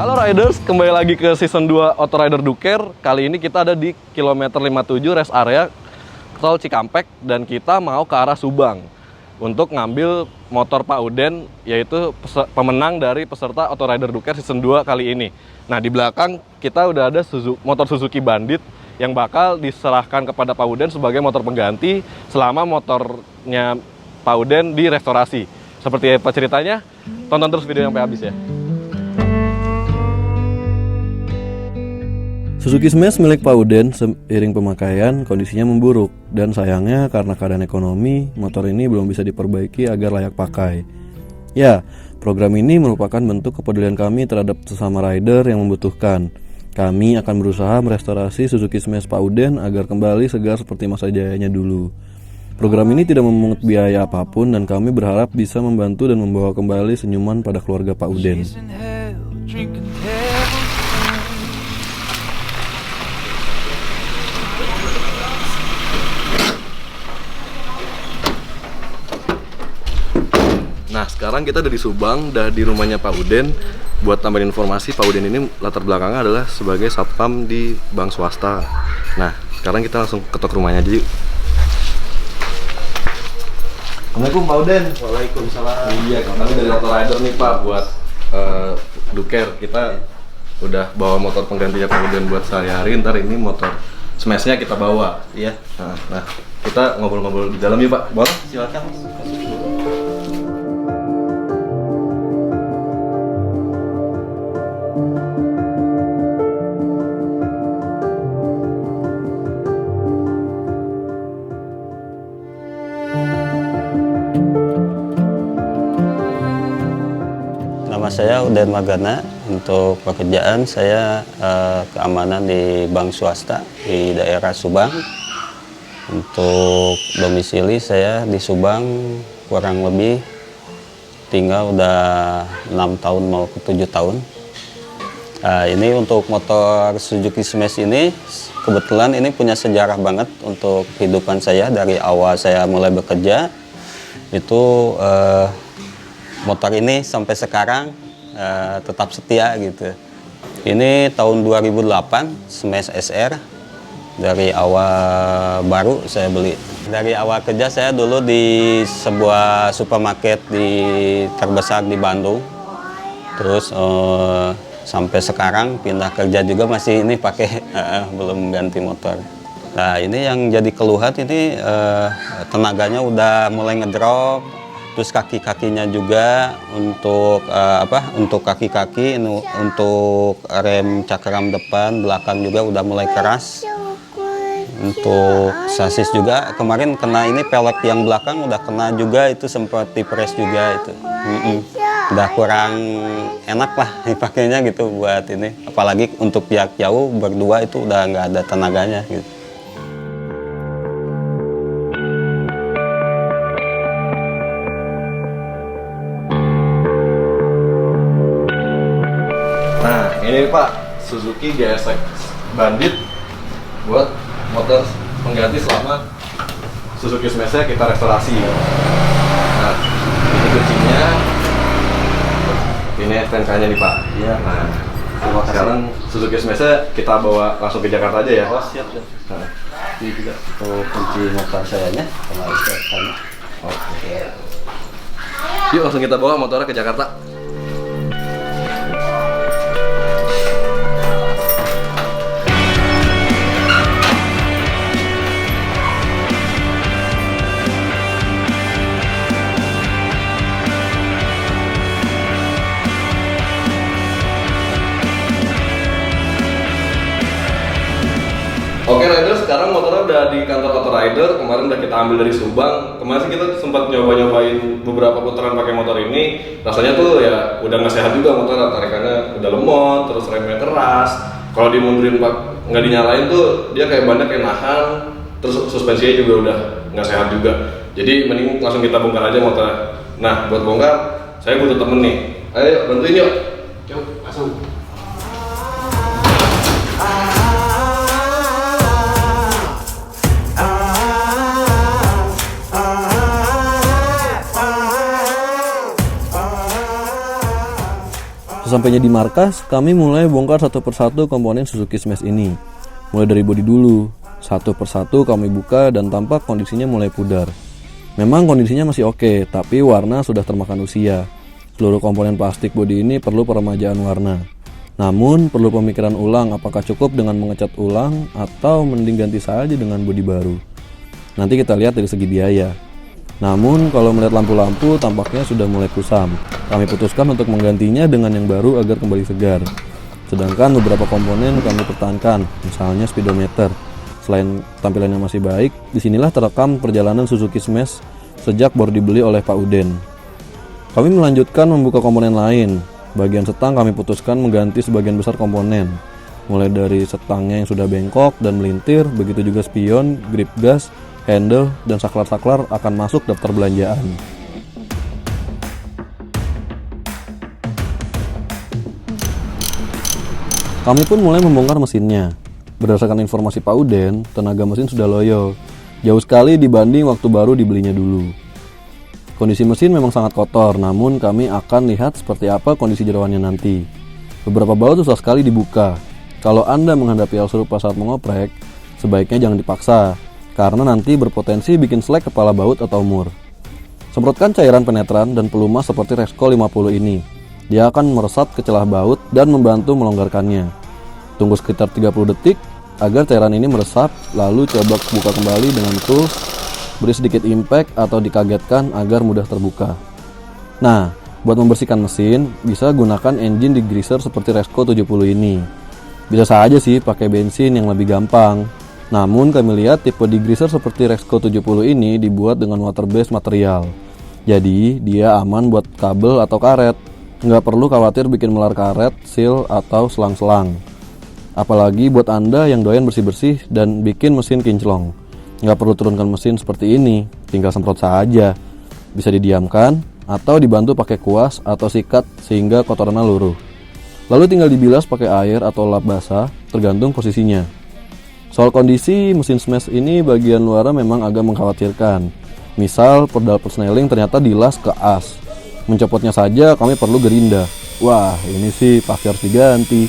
Halo Riders, kembali lagi ke season 2 Auto Rider Duker. Kali ini kita ada di kilometer 57 rest area Tol Cikampek dan kita mau ke arah Subang untuk ngambil motor Pak Uden, yaitu pemenang dari peserta Auto Rider Duker season 2 kali ini. Nah, di belakang kita udah ada motor Suzuki Bandit yang bakal diserahkan kepada Pak Uden sebagai motor pengganti selama motornya Pak Uden direstorasi. Seperti apa ceritanya? Tonton terus video sampai habis ya. Suzuki Smash milik Pak Uden seiring pemakaian kondisinya memburuk dan sayangnya karena keadaan ekonomi motor ini belum bisa diperbaiki agar layak pakai. Ya, program ini merupakan bentuk kepedulian kami terhadap sesama rider yang membutuhkan. Kami akan berusaha merestorasi Suzuki Smash Pak Uden agar kembali segar seperti masa jayanya dulu. Program ini tidak memungut biaya apapun dan kami berharap bisa membantu dan membawa kembali senyuman pada keluarga Pak Uden. Nah, sekarang kita ada di Subang, udah di rumahnya Pak Uden. Buat tambahin informasi, Pak Uden ini latar belakangnya adalah sebagai satpam di bank swasta. Nah, sekarang kita langsung ketok rumahnya aja yuk. Assalamualaikum Pak Uden. Waalaikumsalam. Iya, kami dari Auto Rider nih Pak, buat Duker. Kita udah bawa motor penggantinya Pak Uden buat sehari-hari. Ntar ini motor Smash-nya kita bawa. Iya. Nah, kita ngobrol-ngobrol di dalam yuk Pak. Boleh? Silakan. Nama saya Uden Magana. Untuk pekerjaan saya keamanan di bank swasta di daerah Subang. Untuk domisili saya di Subang kurang lebih tinggal udah 6 tahun mau ke 7 tahun. Ini untuk motor Suzuki Smash ini kebetulan ini punya sejarah banget untuk kehidupan saya. Dari awal saya mulai bekerja itu motor ini sampai sekarang tetap setia gitu. Ini tahun 2008 Smash SR, dari awal baru saya beli. Dari awal kerja saya dulu di sebuah supermarket terbesar di Bandung. Terus sampai sekarang pindah kerja juga masih ini pakai belum ganti motor. Nah, ini yang jadi keluhan ini tenaganya udah mulai ngedrop. Terus kaki-kakinya juga untuk kaki-kaki, untuk rem cakram depan, belakang juga udah mulai keras. Untuk sasis juga kemarin kena ini pelek yang belakang udah kena juga, itu sempat dipres juga itu. Udah kurang enak lah dipakainya gitu buat ini. Apalagi untuk pihak jauh berdua itu udah nggak ada tenaganya gitu. Nah, ini Pak, Suzuki GSX Bandit buat motor pengganti selama Suzuki Smash-nya kita restorasi. Nah, ini kuncinya, ini STNK-nya nih Pak. Iya. Nah, sekarang Suzuki Smash-nya kita bawa langsung ke Jakarta aja ya. Oh, siap. Nah, Ini juga untuk kunci motor sayanya sama STNK-nya. oke. Yuk langsung kita bawa motornya ke Jakarta. Oke Rider, sekarang motornya udah di kantor Auto Rider. Kemarin udah kita ambil dari Subang. Kemarin sih kita sempat nyobain beberapa putaran pakai motor ini. Rasanya tuh ya udah nggak sehat juga motornya, tarikannya udah lemot, terus remnya keras. Kalau dimundurin nggak dinyalain tuh dia kayak bannya kayak nahan. Terus suspensinya juga udah nggak sehat juga. Jadi mending langsung kita bongkar aja motornya. Nah, buat bongkar saya butuh temen nih. Ayo bantuin yuk. Yuk, langsung. Sesampainya di markas, kami mulai bongkar satu persatu komponen Suzuki Smash ini. Mulai dari bodi dulu, satu persatu kami buka dan tampak kondisinya mulai pudar. Memang kondisinya masih oke, tapi warna sudah termakan usia. Seluruh komponen plastik bodi ini perlu peremajaan warna. Namun perlu pemikiran ulang apakah cukup dengan mengecat ulang atau mending ganti saja dengan bodi baru. Nanti kita lihat dari segi biaya. Namun kalau melihat lampu-lampu tampaknya sudah mulai kusam. Kami putuskan untuk menggantinya dengan yang baru agar kembali segar. Sedangkan beberapa komponen kami pertahankan, misalnya speedometer. Selain tampilannya masih baik, disinilah terekam perjalanan Suzuki Smash sejak baru dibeli oleh Pak Uden. Kami melanjutkan membuka komponen lain. Bagian setang kami putuskan mengganti sebagian besar komponen. Mulai dari setangnya yang sudah bengkok dan melintir, begitu juga spion, grip gas, handle, dan saklar-saklar akan masuk daftar belanjaan. Kami pun mulai membongkar mesinnya. Berdasarkan informasi Pak Uden, tenaga mesin sudah loyo. Jauh sekali dibanding waktu baru dibelinya dulu. Kondisi mesin memang sangat kotor, namun kami akan lihat seperti apa kondisi jeroannya nanti. Beberapa baut susah sekali dibuka. Kalau Anda menghadapi hal serupa saat mengoprek, sebaiknya jangan dipaksa, karena nanti berpotensi bikin selek kepala baut atau mur. Semprotkan cairan penetran dan pelumas seperti Resco 50 ini. Dia akan meresap ke celah baut dan membantu melonggarkannya. Tunggu sekitar 30 detik agar cairan ini meresap, lalu coba buka kembali dengan tools, beri sedikit impact atau dikagetkan agar mudah terbuka. Nah, buat membersihkan mesin, bisa gunakan engine degreaser seperti Resco 70 ini. Bisa saja sih pakai bensin yang lebih gampang. Namun kami lihat tipe degreaser seperti Resco 70 ini dibuat dengan water-based material. Jadi dia aman buat kabel atau karet. Nggak perlu khawatir bikin melar karet, seal, atau selang-selang. Apalagi buat Anda yang doyan bersih-bersih dan bikin mesin kinclong. Nggak perlu turunkan mesin seperti ini, tinggal semprot saja. Bisa didiamkan atau dibantu pakai kuas atau sikat sehingga kotorannya luruh. Lalu tinggal dibilas pakai air atau lap basah, tergantung posisinya. Soal kondisi mesin Smash ini bagian luarnya memang agak mengkhawatirkan. Misal pedal persneling ternyata dilas ke as. Mencopotnya saja kami perlu gerinda. Wah, ini sih pasti harus diganti.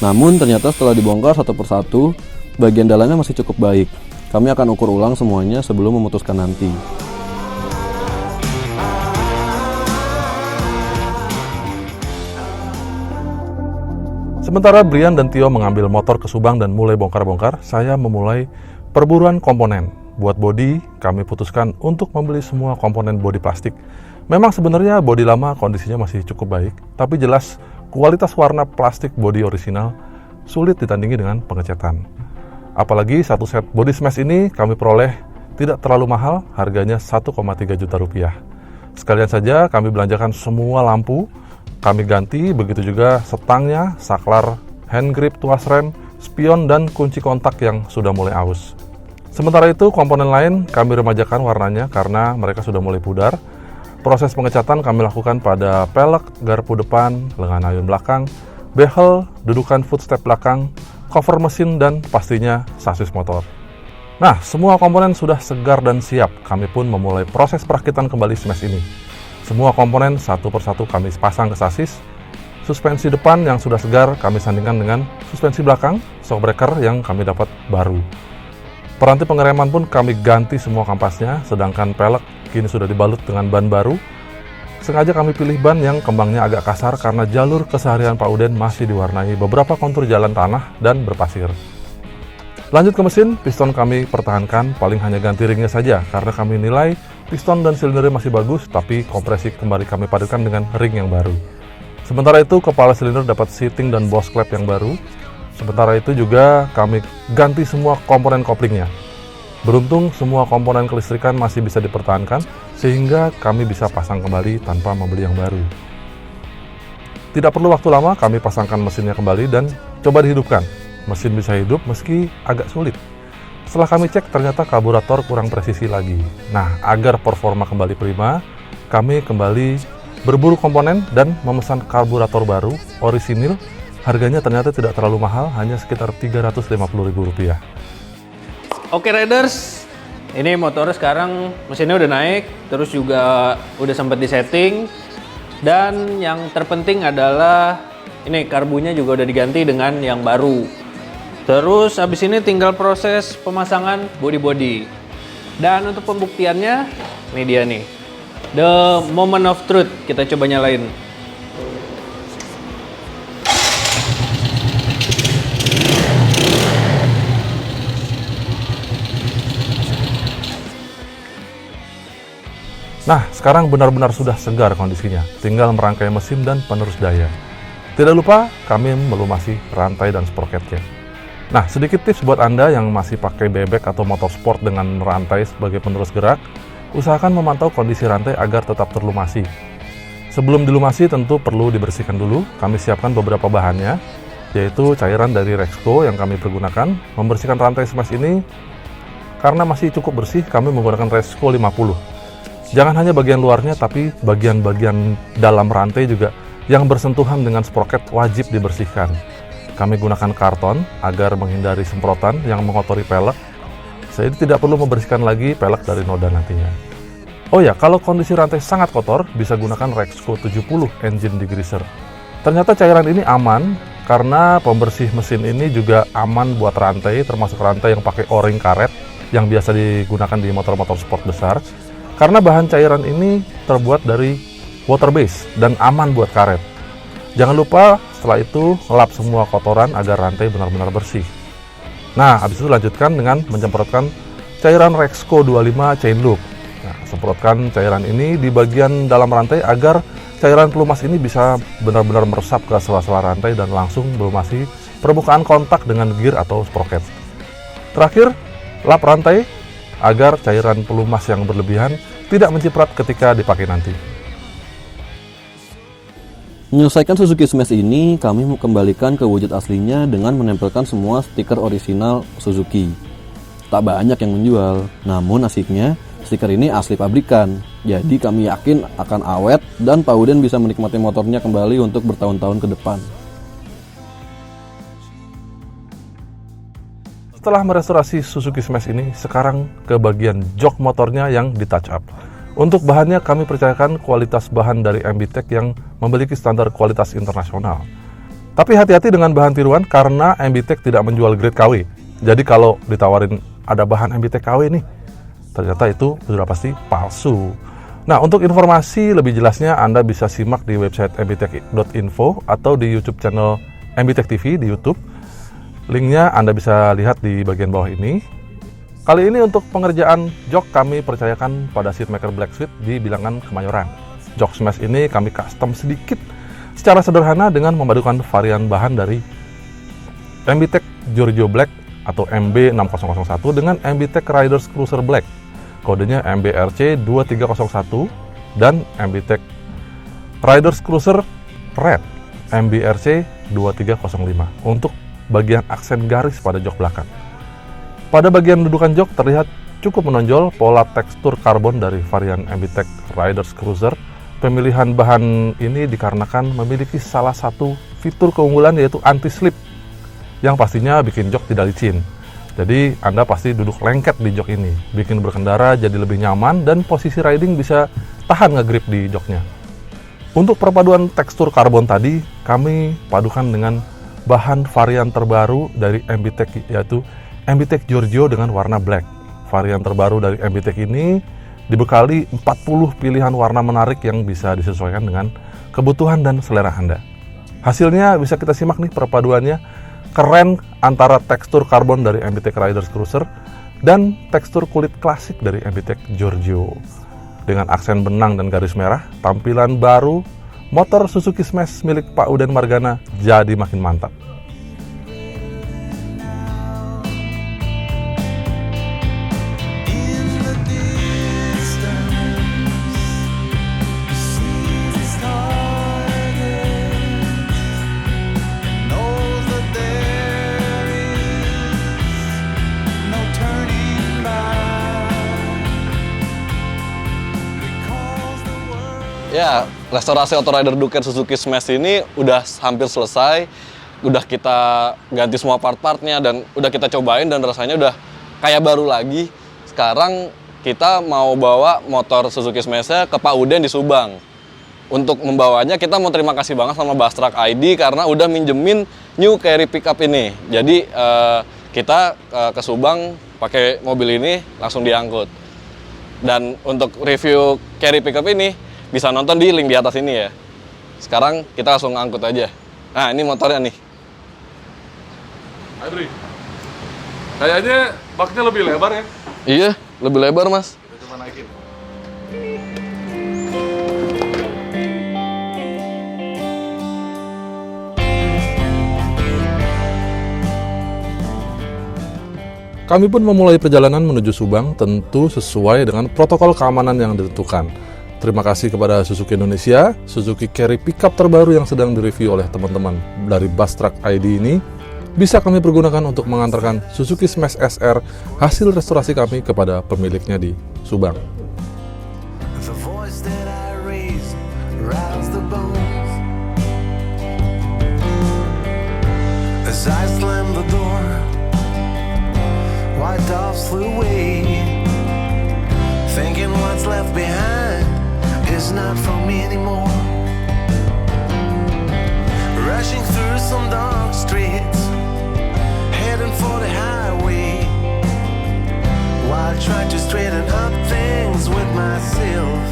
Namun ternyata setelah dibongkar satu persatu, bagian dalamnya masih cukup baik. Kami akan ukur ulang semuanya sebelum memutuskan nanti. Sementara Brian dan Tio mengambil motor ke Subang dan mulai bongkar-bongkar, saya memulai perburuan komponen. Buat bodi, kami putuskan untuk membeli semua komponen bodi plastik. Memang sebenarnya bodi lama kondisinya masih cukup baik, tapi jelas kualitas warna plastik bodi orisinal sulit ditandingi dengan pengecatan. Apalagi satu set bodi Smash ini kami peroleh tidak terlalu mahal, harganya 1,3 juta rupiah. Sekalian saja kami belanjakan semua lampu, kami ganti, begitu juga setangnya, saklar, hand grip tuas rem, spion, dan kunci kontak yang sudah mulai aus. Sementara itu komponen lain kami remajakan warnanya karena mereka sudah mulai pudar. Proses pengecatan kami lakukan pada pelek, garpu depan, lengan ayun belakang, behel, dudukan footstep belakang, cover mesin, dan pastinya sasis motor. Nah, semua komponen sudah segar dan siap. Kami pun memulai proses perakitan kembali Smash ini. Semua komponen satu persatu kami pasang ke sasis. Suspensi depan yang sudah segar kami sandingkan dengan suspensi belakang, shockbreaker yang kami dapat baru. Peranti pengereman pun kami ganti semua kampasnya, sedangkan pelek kini sudah dibalut dengan ban baru. Sengaja kami pilih ban yang kembangnya agak kasar karena jalur keseharian Pak Uden masih diwarnai beberapa kontur jalan tanah dan berpasir. Lanjut ke mesin, piston kami pertahankan, paling hanya ganti ringnya saja karena kami nilai piston dan silindernya masih bagus, tapi kompresi kembali kami padukan dengan ring yang baru. Sementara itu kepala silinder dapat seating dan boss clamp yang baru. Sementara itu juga kami ganti semua komponen koplingnya. Beruntung semua komponen kelistrikan masih bisa dipertahankan sehingga kami bisa pasang kembali tanpa membeli yang baru. Tidak perlu waktu lama, kami pasangkan mesinnya kembali dan coba dihidupkan. Mesin bisa hidup meski agak sulit. Setelah kami cek ternyata karburator kurang presisi lagi. Nah, agar performa kembali prima, kami kembali berburu komponen dan memesan karburator baru, orisinil. Harganya ternyata tidak terlalu mahal, hanya sekitar Rp350.000. Oke Riders, ini motor sekarang mesinnya udah naik, terus juga udah sempat disetting. Dan yang terpenting adalah Ini karbunya juga udah diganti dengan yang baru. Terus habis ini tinggal proses pemasangan body-body. Dan untuk pembuktiannya, ini dia nih. The moment of truth, kita coba nyalain. Nah, sekarang benar-benar sudah segar kondisinya. Tinggal merangkai mesin dan penerus daya. Tidak lupa, kami melumasi rantai dan sproketnya. Nah, sedikit tips buat Anda yang masih pakai bebek atau motor sport dengan rantai sebagai penerus gerak, usahakan memantau kondisi rantai agar tetap terlumasi. Sebelum dilumasi tentu perlu dibersihkan dulu. Kami siapkan beberapa bahannya, yaitu cairan dari Rexco yang kami pergunakan. Membersihkan rantai smash ini, karena masih cukup bersih, kami menggunakan Rexco 50. Jangan hanya bagian luarnya, tapi bagian-bagian dalam rantai juga yang bersentuhan dengan sproket wajib dibersihkan. Kami gunakan karton agar menghindari semprotan yang mengotori pelek. Jadi tidak perlu membersihkan lagi pelek dari noda nantinya. Oh ya, kalau kondisi rantai sangat kotor, bisa gunakan Rexco 70 engine degreaser. Ternyata cairan ini aman, karena pembersih mesin ini juga aman buat rantai, termasuk rantai yang pakai o-ring karet, yang biasa digunakan di motor-motor sport besar. Karena bahan cairan ini terbuat dari water base dan aman buat karet. Jangan lupa setelah itu lap semua kotoran agar rantai benar-benar bersih. Nah, habis itu lanjutkan dengan menyemprotkan cairan Rexco 25 chain loop. Nah, semprotkan cairan ini di bagian dalam rantai agar cairan pelumas ini bisa benar-benar meresap ke sela-sela rantai dan langsung melumasi permukaan kontak dengan gear atau sprocket. Terakhir, lap rantai agar cairan pelumas yang berlebihan tidak menciprat ketika dipakai nanti. Menyelesaikan Suzuki Smash ini, kami kembalikan ke wujud aslinya dengan menempelkan semua stiker orisinal Suzuki. Tak banyak yang menjual, namun asiknya stiker ini asli pabrikan. Jadi kami yakin akan awet dan Pak Uden bisa menikmati motornya kembali untuk bertahun-tahun ke depan. Setelah merestorasi Suzuki Smash ini, sekarang ke bagian jok motornya yang di touch up. Untuk bahannya kami percayakan kualitas bahan dari MBTEK yang memiliki standar kualitas internasional. Tapi hati-hati dengan bahan tiruan karena MBTEK tidak menjual grade KW. Jadi kalau ditawarin ada bahan MBTEK KW nih, ternyata itu sudah pasti palsu. Nah, untuk informasi lebih jelasnya Anda bisa simak di website mbtek.info atau di YouTube channel MBTEK TV di YouTube. Linknya Anda bisa lihat di bagian bawah ini. Kali ini untuk pengerjaan jok kami percayakan pada Seatmaker Black Suite di Bilangan Kemayoran. Jok Smash ini kami custom sedikit secara sederhana dengan memadukan varian bahan dari MBTEK Giorgio Black atau MB6001 dengan MBTEK Riders Cruiser Black. Kodenya MBRC 2301 dan MBTEK Riders Cruiser Red MBRC 2305 untuk bagian aksen garis pada jok belakang. Pada bagian dudukan jok terlihat cukup menonjol pola tekstur karbon dari varian MBTEK Riders Cruiser. Pemilihan bahan ini dikarenakan memiliki salah satu fitur keunggulan yaitu anti-slip yang pastinya bikin jok tidak licin. Jadi Anda pasti duduk lengket di jok ini, bikin berkendara jadi lebih nyaman dan posisi riding bisa tahan ngegrip di joknya. Untuk perpaduan tekstur karbon tadi, kami padukan dengan bahan varian terbaru dari MBTEK yaitu MBTEK Giorgio dengan warna black. Varian terbaru dari MBTEK ini dibekali 40 pilihan warna menarik yang bisa disesuaikan dengan kebutuhan dan selera Anda. Hasilnya bisa kita simak nih perpaduannya. Keren antara tekstur karbon dari MBTEK Riders Cruiser dan tekstur kulit klasik dari MBTEK Giorgio. Dengan aksen benang dan garis merah, tampilan baru motor Suzuki Smash milik Pak Uden Margana jadi makin mantap. Ya, restorasi Autorider Duker Suzuki Smash ini udah hampir selesai. Udah kita ganti semua part-partnya dan udah kita cobain dan rasanya udah kayak baru lagi. Sekarang kita mau bawa motor Suzuki Smash-nya ke Pak Uden di Subang. untuk membawanya kita mau terima kasih banget sama Bastruk ID karena udah minjemin new carry pickup ini. Jadi kita ke Subang pakai mobil ini langsung diangkut. Dan untuk review carry pickup ini bisa nonton di link di atas ini ya. Sekarang kita langsung angkut aja. Nah, ini motornya nih. Adri, kayaknya baknya lebih lebar ya? Iya, lebih lebar, Mas. Kita coba naikin. Kami pun memulai perjalanan menuju Subang tentu sesuai dengan protokol keamanan yang ditentukan. Terima kasih kepada Suzuki Indonesia, Suzuki Carry Pickup terbaru yang sedang direview oleh teman-teman dari Bastruk ID ini bisa kami pergunakan untuk mengantarkan Suzuki Smash SR hasil restorasi kami kepada pemiliknya di Subang. The voice that I raised roused the bones. As I slammed the door, white doves flew away, thinking what's left behind is not for me anymore. Rushing through some dark streets, heading for the highway, while trying to straighten up things with myself.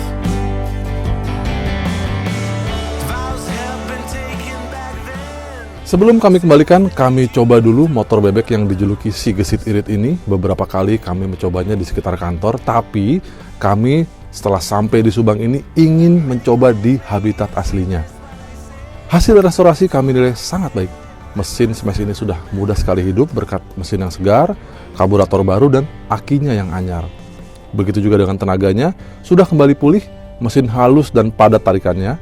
Vows have been taken back then. Sebelum kami kembalikan, kami coba dulu motor bebek yang dijuluki si gesit irit ini. Beberapa kali kami mencobanya di sekitar kantor, tapi kami setelah sampai di Subang ini ingin mencoba di habitat aslinya. Hasil restorasi kami nilai sangat baik. Mesin Smash ini sudah mudah sekali hidup berkat mesin yang segar, karburator baru, dan akinya yang anyar. Begitu juga dengan tenaganya, sudah kembali pulih, mesin halus dan padat tarikannya.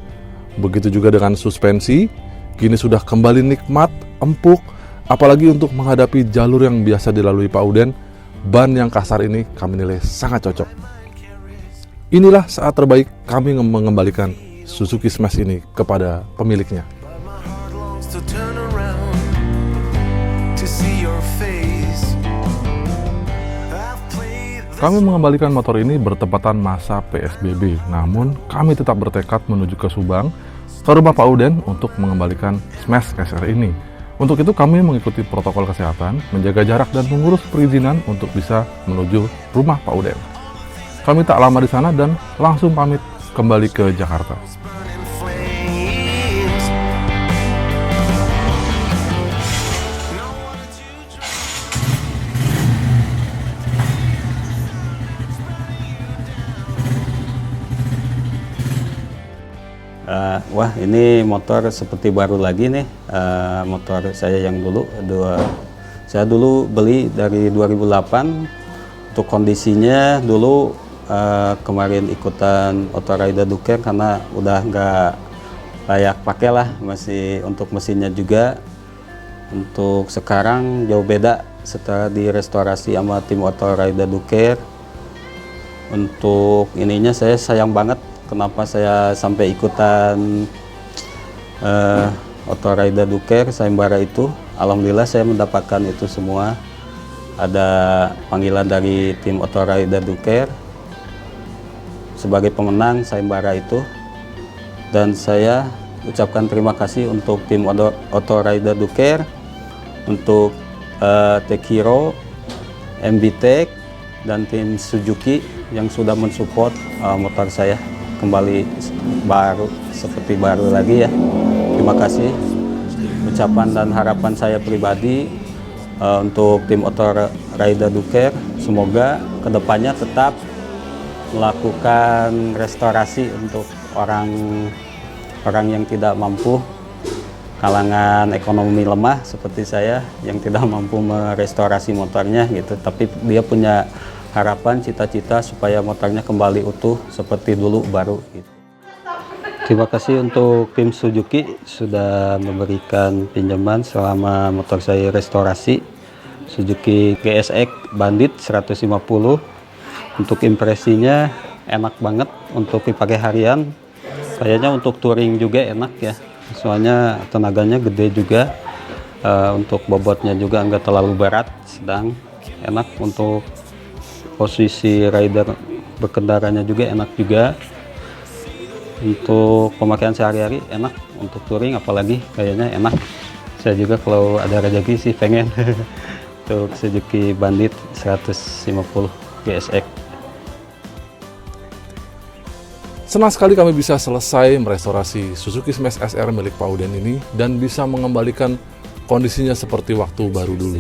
Begitu juga dengan suspensi, kini sudah kembali nikmat, empuk, apalagi untuk menghadapi jalur yang biasa dilalui Pak Uden, ban yang kasar ini kami nilai sangat cocok. Inilah saat terbaik kami mengembalikan Suzuki Smash ini kepada pemiliknya. But my heart longs to turn around to see your face. I've played this Kami mengembalikan motor ini bertepatan masa PSBB, namun kami tetap bertekad menuju ke Subang, ke rumah Pak Uden untuk mengembalikan Smash SR ini. Untuk itu kami mengikuti protokol kesehatan, menjaga jarak dan mengurus perizinan untuk bisa menuju rumah Pak Uden. Kami tak lama di sana dan langsung pamit kembali ke Jakarta. burning flames. No one to Wah, ini motor seperti baru lagi nih. Motor saya yang dulu, saya dulu beli dari 2008. Untuk kondisinya dulu kemarin ikutan Autorider Duker karena udah nggak layak pakai lah, masih untuk mesinnya juga. Untuk sekarang jauh beda setelah direstorasi sama tim Autorider Duker. Untuk ininya saya sayang banget kenapa saya sampai ikutan Autorider Duker sayembara itu. Alhamdulillah saya mendapatkan itu semua. Ada panggilan dari tim Autorider Duker sebagai pemenang sayembara itu, dan saya ucapkan terima kasih untuk tim Autorider Duker, untuk Tech Hero, MB Tech, dan tim Suzuki yang sudah mensupport motor saya kembali baru seperti baru lagi ya. Terima kasih. Ucapan dan harapan saya pribadi untuk tim Autorider Duker, semoga kedepannya tetap melakukan restorasi untuk orang yang tidak mampu, kalangan ekonomi lemah seperti saya yang tidak mampu merestorasi motornya gitu, tapi dia punya harapan, cita-cita supaya motornya kembali utuh seperti dulu baru gitu. Terima kasih untuk tim Suzuki sudah memberikan pinjaman selama motor saya restorasi Suzuki GSX Bandit 150. Untuk impresinya enak banget untuk dipakai harian, kayaknya untuk touring juga enak ya, soalnya tenaganya gede juga, untuk bobotnya juga nggak terlalu berat, sedang enak untuk posisi rider berkendaranya juga enak juga. Untuk pemakaian sehari-hari enak, untuk touring apalagi kayaknya enak. Saya juga kalau ada rezeki sih pengen untuk Suzuki Bandit 150 GSX. Senang sekali kami bisa selesai merestorasi Suzuki Smash SR milik Pak Uden ini dan bisa mengembalikan kondisinya seperti waktu baru dulu.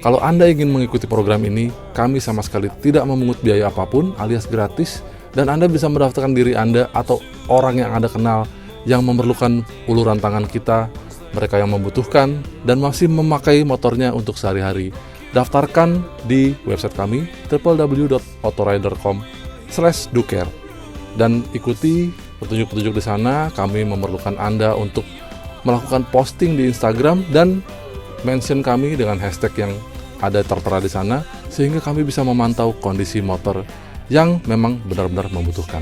Kalau Anda ingin mengikuti program ini, kami sama sekali tidak memungut biaya apapun alias gratis, dan Anda bisa mendaftarkan diri Anda atau orang yang Anda kenal yang memerlukan uluran tangan kita, mereka yang membutuhkan dan masih memakai motornya untuk sehari-hari. Daftarkan di website kami www.autorider.com/duker dan ikuti petunjuk-petunjuk di sana. Kami memerlukan Anda untuk melakukan posting di Instagram dan mention kami dengan hashtag yang ada tertera di sana, sehingga kami bisa memantau kondisi motor yang memang benar-benar membutuhkan.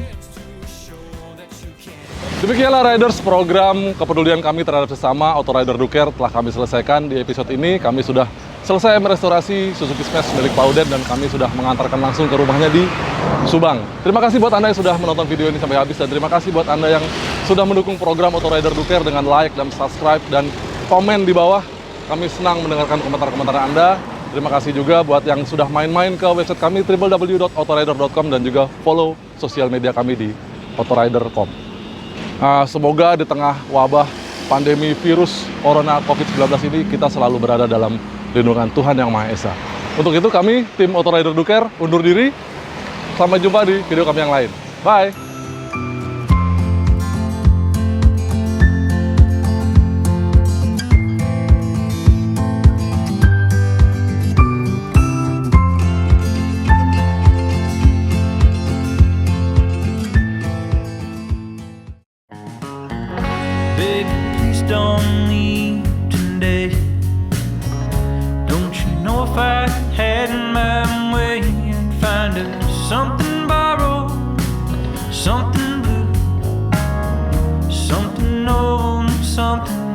Demikianlah Riders, program kepedulian kami terhadap sesama Autorider Duker telah kami selesaikan. Di episode ini kami sudah selesai merestorasi Suzuki Smash milik Pak Uden dan kami sudah mengantarkan langsung ke rumahnya di Subang. Terima kasih buat Anda yang sudah menonton video ini sampai habis, dan terima kasih buat Anda yang sudah mendukung program Autorider Duker dengan like dan subscribe dan komen di bawah. Kami senang mendengarkan komentar-komentar Anda. Terima kasih juga buat yang sudah main-main ke website kami www.autorider.com dan juga follow sosial media kami di autorider.com. Semoga di tengah wabah pandemi virus Corona COVID-19 ini kita selalu berada dalam lindungan Tuhan Yang Maha Esa. Untuk itu kami, tim Autorider Duker, undur diri. Sampai jumpa di video kami yang lain. Bye! Baby, please don't leave today. Don't you know if I had my way, I'd find us something borrowed, something blue, something old, something